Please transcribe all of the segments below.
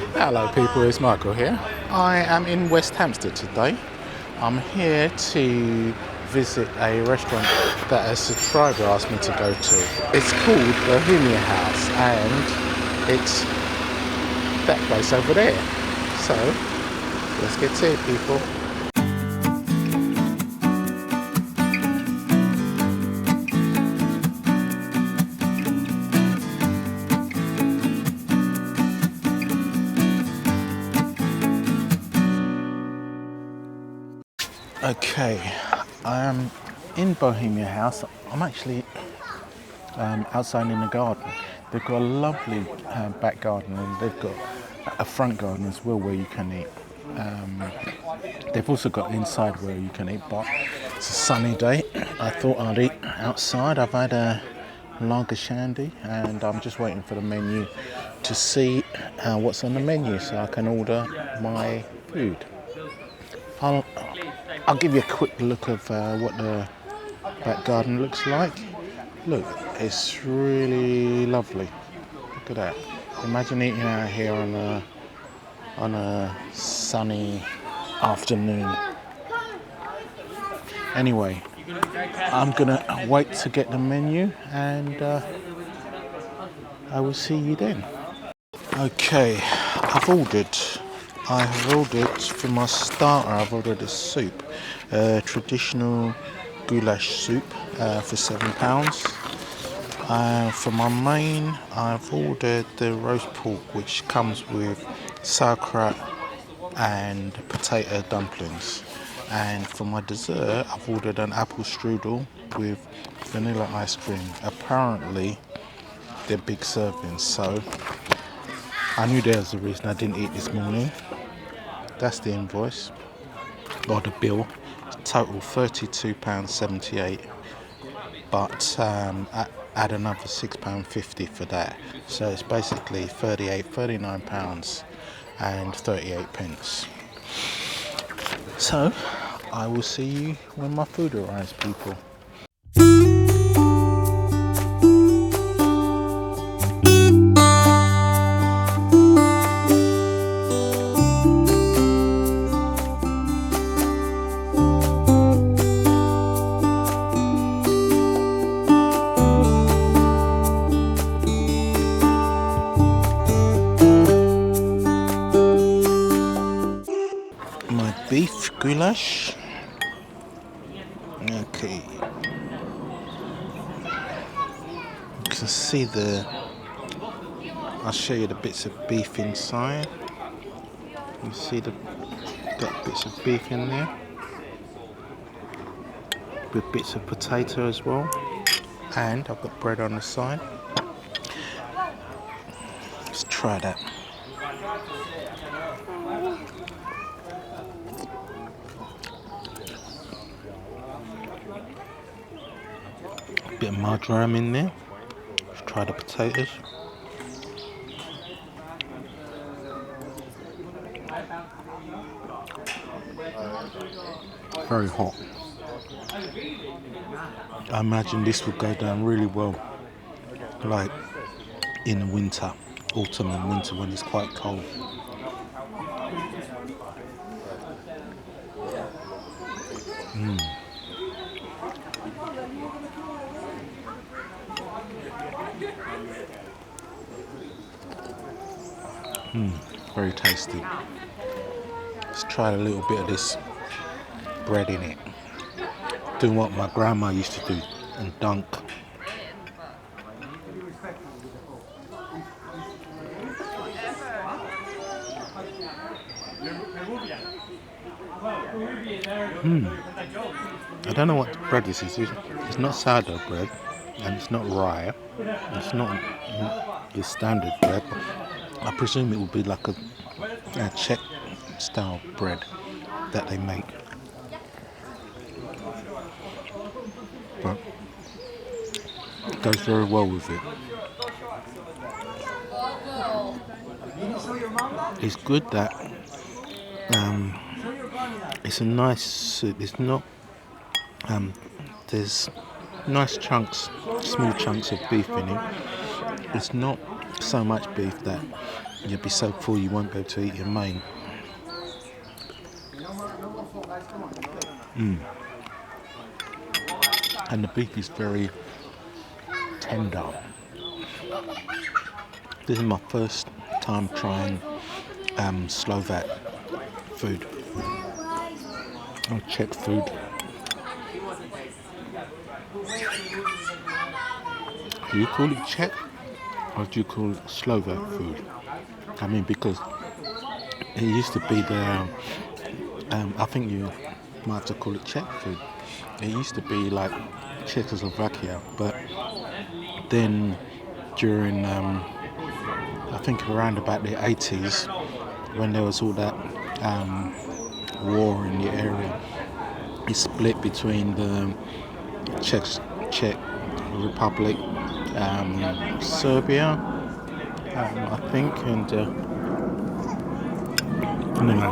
Hello people, it's Michael here. I am in West Hampstead today. I'm here to visit a restaurant that a subscriber asked me to go to. It's called Bohemia House and it's that place over there. So, let's get to it people. Okay, I am in Bohemia House. I'm actually outside in the garden. They've got a lovely back garden and they've got a front garden as well where you can eat. They've also got inside where you can eat, but it's a sunny day. I thought I'd eat outside. I've had a lager shandy and I'm just waiting for the menu to see what's on the menu so I can order my food. I'll give you a quick look of what the back garden looks like. Look, it's really lovely. Look at that. Imagine eating out here on a sunny afternoon. Anyway, I'm gonna wait to get the menu and I will see you then. Okay, I've ordered for my starter, I've ordered a soup, traditional goulash soup for £7. For my main, I've ordered the roast pork, which comes with sauerkraut and potato dumplings. And for my dessert, I've ordered an apple strudel with vanilla ice cream. Apparently, they're big servings, so I knew there was a reason I didn't eat this morning. That's the invoice, or the bill. Total £32.78, but add another £6.50 for that. So it's basically £39 and 38 pence. So I will see you when my food arrives, people. My beef goulash. Okay. You can see I'll show you the bits of beef inside. You see got bits of beef in there. With bits of potato as well. And I've got bread on the side. Let's try that. Bit of marjoram in there. Let's try the potatoes. Very hot. I imagine this would go down really well, like in the winter, autumn and winter when it's quite cold. Very tasty. Let's try a little bit of this bread in it. Doing what my grandma used to do and dunk. I don't know what bread this is. It's not sourdough bread and it's not rye. It's not the standard bread. I presume it would be like a Czech style bread that they make. But it goes very well with it. It's good that it's a nice soup. It's not there's nice chunks, small chunks of beef in it. It's not so much beef that you'll be so full you won't be able to eat your main. And the beef is very tender. This is my first time trying Slovak food or Czech food. Do you call it Czech or do you call it Slovak food? I mean, because it used to be the, I think you might have to call it Czech food. It used to be like Czechoslovakia, but then during, I think around about the 80s, when there was all that war in the area, it split between the Czech Republic, Serbia, I think, and anyway,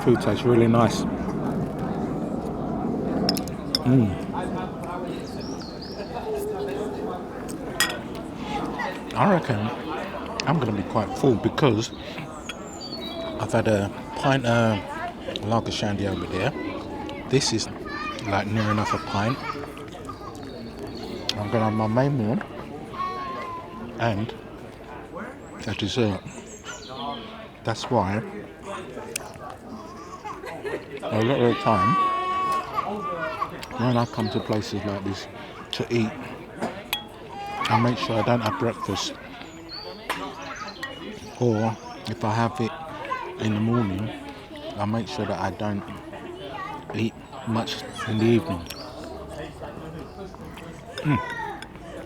food tastes really nice. I reckon I'm going to be quite full because I've had a pint of lager shandy over there. This is like near enough a pint. I'm going to have my main meal and a dessert. That's why a lot of the time when I come to places like this to eat, I make sure I don't have breakfast, or if I have it in the morning, I make sure that I don't eat much in the evening.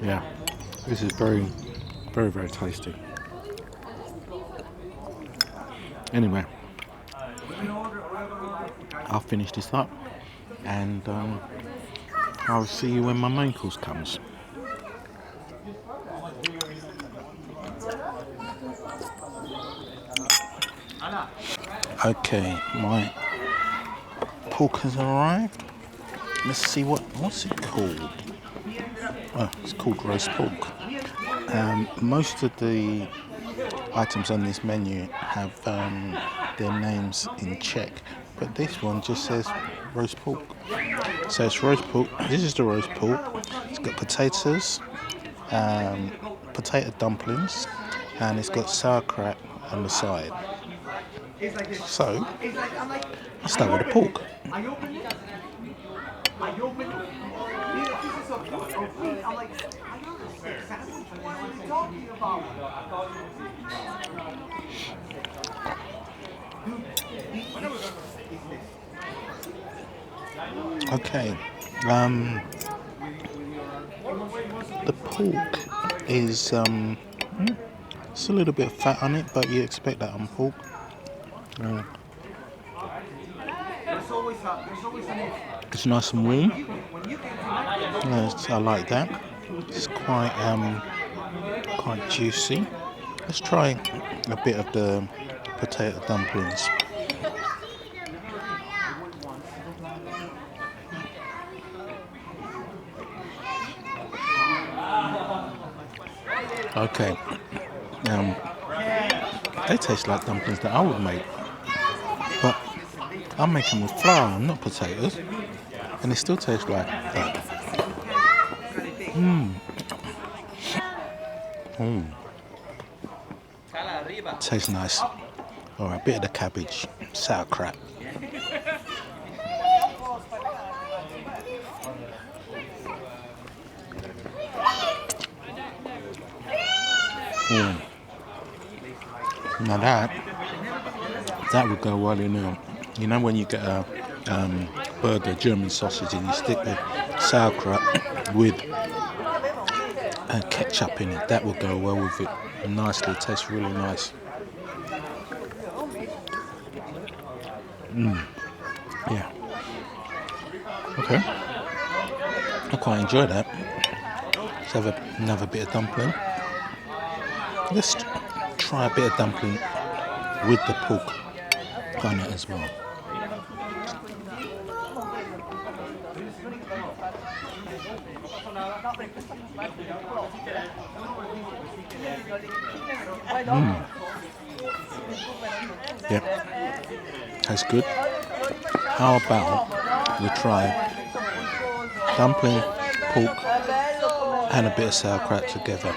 Yeah, this is very, very, very tasty. Anyway, I'll finish this up and I'll see you when my main course comes. Okay, my pork has arrived. Let's see what's it called. Oh, it's called roast pork. Most of the items on this menu have their names in Czech, but this one just says roast pork. So it's roast pork. This is the roast pork. It's got potatoes, potato dumplings, and it's got sauerkraut on the side. So let's start with the pork. Okay, the pork is it's a little bit of fat on it, but you expect that on pork. It's nice and warm. Yes, I like that. It's quite juicy. Let's try a bit of the potato dumplings. Okay. They taste like dumplings that I would make, but I'm making with flour, not potatoes, and they still taste like that. Tastes nice. Alright, a bit of the cabbage, sauerkraut. Now that would go well in a, you know when you get a burger, German sausage, and you stick the sauerkraut with ketchup in it, that will go well with it nicely. It tastes really nice. Yeah. Okay. I quite enjoy that. Let's have another bit of dumpling. Let's try a bit of dumpling with the pork on it as well. Yeah, tastes good. How about we try dumpling, pork, and a bit of sauerkraut together?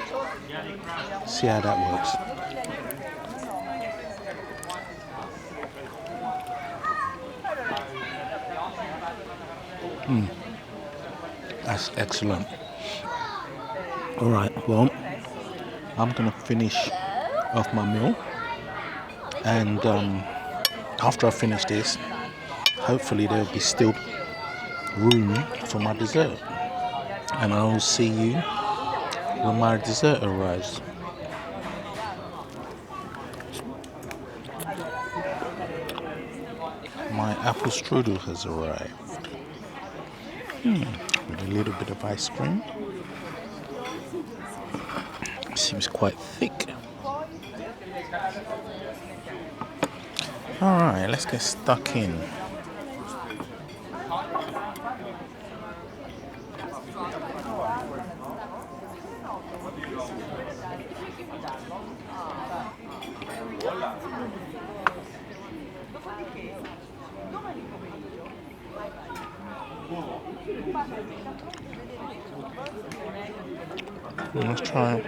See how that works. That's excellent. Alright, well, I'm gonna finish off my meal, and after I finish this, hopefully there'll be still room for my dessert, and I'll see you when my dessert arrives. My apple strudel has arrived with a little bit of ice cream. Seems quite thick. Alright, let's get stuck in. Let's try it.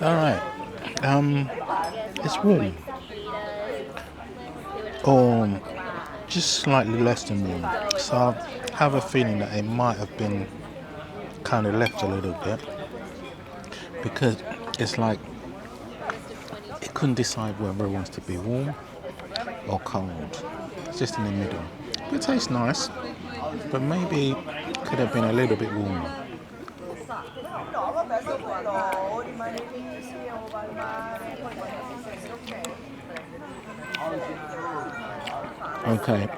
Alright, it's warm, or just slightly less than warm, so I have a feeling that it might have been kind of left a little bit, because it's like it couldn't decide whether it wants to be warm or cold. It's just in the middle. It tastes nice, but maybe it could have been a little bit warmer. Okay,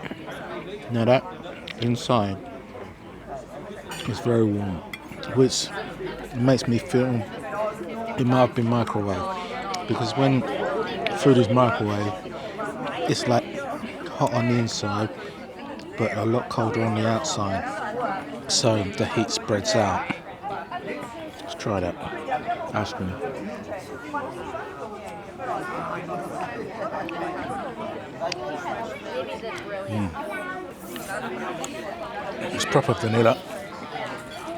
now that inside is very warm, which makes me feel it might have been microwaved, because when food is microwaved, it's like hot on the inside but a lot colder on the outside, so the heat spreads out. Let's try that ice cream. It's proper vanilla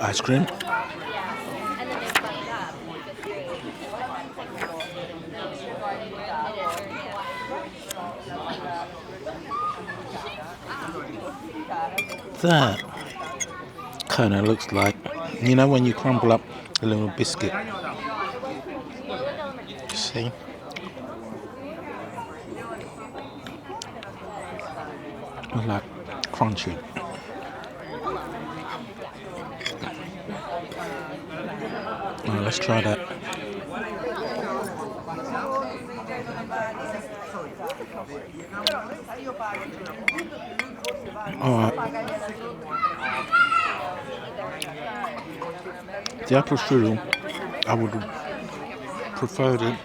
ice cream. That kind of looks like, you know, when you crumble up a little biscuit. See? It's like crunchy. Well, let's try that. Alright. The apple strudel, I would prefer it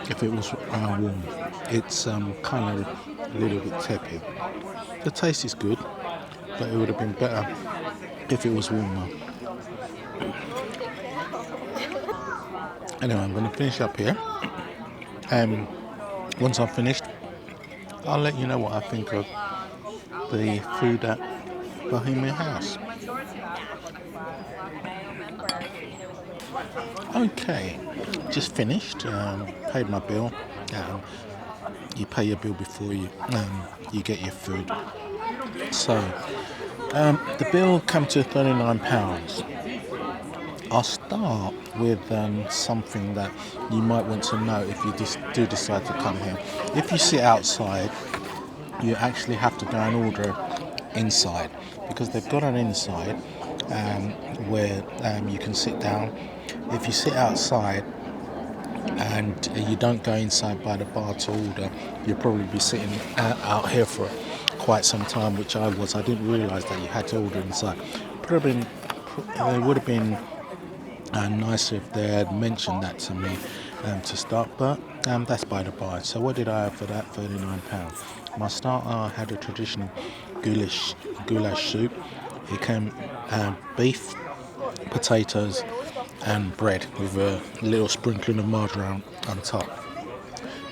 if it was warm. It's kind of a little bit tepid. The taste is good, but it would have been better if it was warmer. Anyway, I'm going to finish up here, and once I've finished, I'll let you know what I think of the food at Bohemia House. Okay, just finished, paid my bill. You pay your bill before you get your food. So, the bill came to £39. I'll start with something that you might want to know if you do decide to come here. If you sit outside, you actually have to go and order inside, because they've got an inside where you can sit down. If you sit outside and you don't go inside by the bar to order, you'll probably be sitting out here for quite some time, which I was. I didn't realise that you had to order inside. It would have been nicer if they had mentioned that to me to start, but That's by the by. So what did I have for that £39? My starter, I had a traditional goulash soup. It came beef, potatoes and bread with a little sprinkling of margarine on top.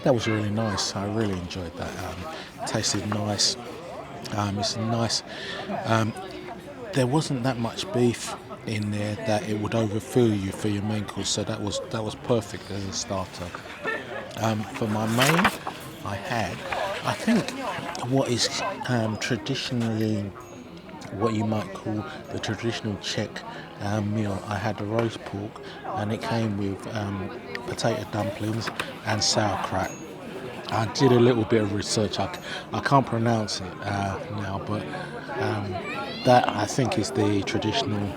That was really nice. I really enjoyed that. Tasted nice. It's nice. There wasn't that much beef in there that it would overfill you for your main course, so that was perfect as a starter. For my main, I had, I think, what is traditionally what you might call the traditional Czech meal. I had the roast pork, and it came with potato dumplings and sauerkraut. I did a little bit of research. I can't pronounce it now, but that I think is the traditional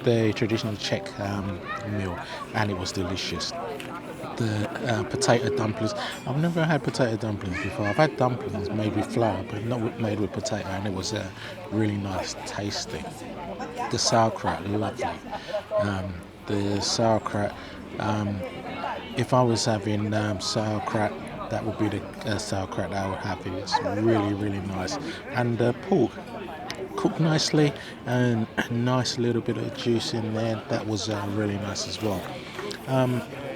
the traditional Czech meal, and it was delicious. The potato dumplings. I've never had potato dumplings before. I've had dumplings made with flour, but not made with potato, and it was really nice tasting. The sauerkraut, lovely. The sauerkraut. If I was having sauerkraut, that would be the sauerkraut that I would have. It's really, really nice. And pork, cooked nicely, and a nice little bit of juice in there. That was really nice as well.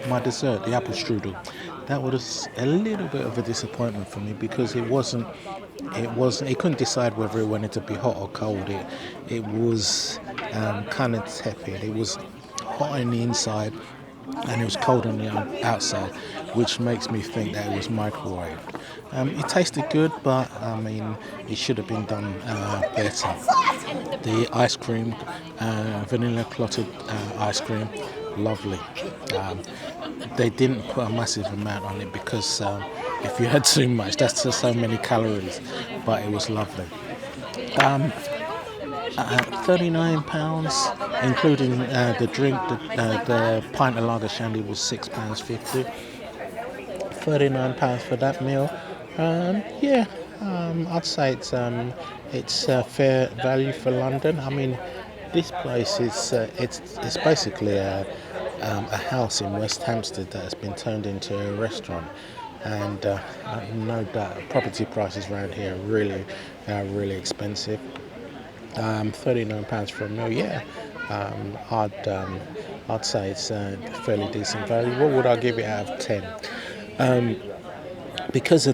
My dessert, the apple strudel, that was a little bit of a disappointment for me because it couldn't decide whether it wanted to be hot or cold. It was kind of tepid. It was hot on the inside and it was cold on the outside, which makes me think that it was microwaved. It tasted good, but I mean, it should have been done better. The ice cream, vanilla clotted ice cream, lovely. They didn't put a massive amount on it because if you had too much, that's just so many calories, but it was lovely. £39, including the drink, the pint of lager shandy was £6.50. £39 for that meal. I'd say it's fair value for London. I mean, this place is it's basically a house in West Hampstead that has been turned into a restaurant, and no doubt property prices around here are really expensive. £39 for a meal, yeah. I'd say it's fairly decent value. What would I give it out of 10? Because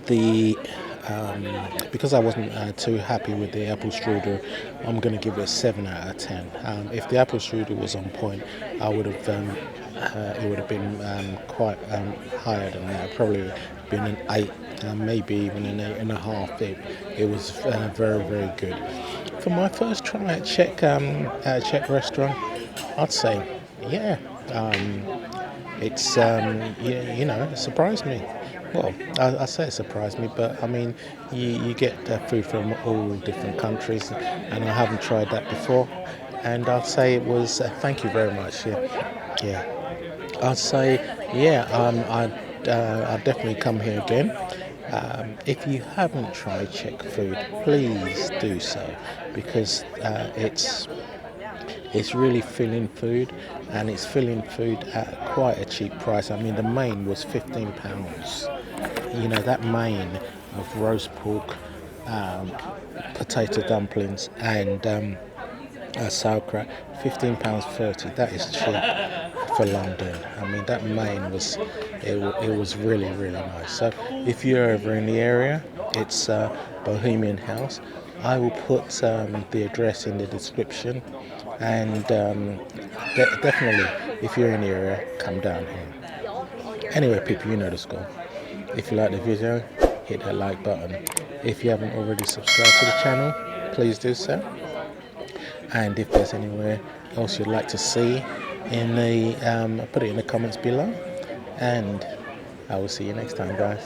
I wasn't too happy with the apple strudel, I'm going to give it a 7 out of 10. If the apple strudel was on point, I would have it would have been quite higher than that. Probably been an 8, maybe even an 8.5. It was very, very good. For my first try at Czech restaurant, I'd say, yeah, it's it surprised me. Well, I say it surprised me, but I mean, you get food from all different countries, and I haven't tried that before. And I'd say it was. Thank you very much. Yeah. I'd say, yeah. I'd definitely come here again. If you haven't tried Czech food, please do so, because it's really filling food, and it's filling food at quite a cheap price. I mean, the main was £15. You know, that main of roast pork, potato dumplings, and sauerkraut, £15.30. That is cheap for London. I mean, that main was really, really nice. So if you're ever in the area, it's Bohemia House. I will put the address in the description, and definitely, if you're in the area, come down here. Anyway, people, you know the score. If you like the video, hit that like button. If you haven't already subscribed to the channel, please do so. And if there's anywhere else you'd like to see, put it in the comments below. And I will see you next time, guys.